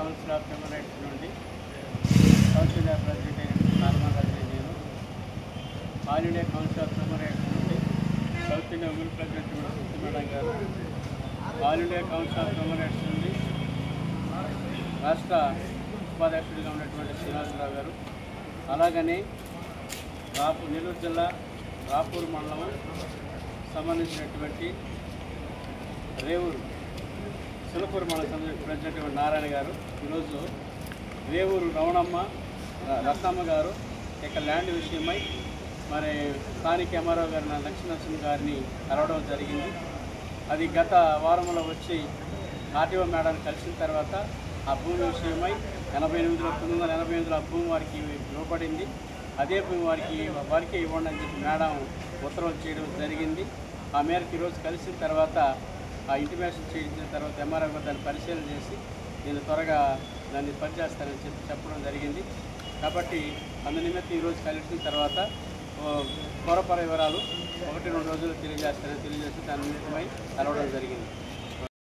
Council of human rights నుండి south India president అయిన normal నేను, all India council of human rights నుండి south India women president శక్తి madam గారు, all India council of human rights నుండి రాష్ట్ర ఉపాధ్యక్షుడిగా ఉన్నటువంటి శ్రీనివాసరావు గారు, అలాగనే నెల్లూరు జిల్లా రాపూర్ మండలం సంబంధించినటువంటి రేవూరు సిలపూర్ మండలం సంబంధించినటువంటి నారాయణ గారు, ఈరోజు రేవూరు రత్నమ్మ గారు ఇక ల్యాండ్ విషయమై మరి స్థానిక ఎంఆర్ఓ గారు లక్ష్మీనరసింహ గారిని కలవడం జరిగింది. అది గత వారంలో వచ్చి ఆర్టీఓ మేడాన్ని కలిసిన తర్వాత ఆ భూమి విషయమై 1988లో ఆ భూమి వారికి ఇవ్వబడింది. అదే భూమి వారికి ఇవ్వండి అని చెప్పి మేడం ఉత్తర్వులు చేయడం జరిగింది. ఆ మేరకు ఈరోజు కలిసిన తర్వాత ఆ ఇంటిమేషన్ చేయించిన తర్వాత ఎంఆర్ఓ గారు దాన్ని పరిశీలన చేసి నేను త్వరగా దాన్ని పనిచేస్తానని చెప్పడం జరిగింది. కాబట్టి అందు నిమిత్తం ఈరోజు కలిసిన తర్వాత త్వరపర వివరాలు 1-2 రోజులు తెలియజేస్తానని తెలియజేసి దాని నిమిత్తమై కలవడం జరిగింది.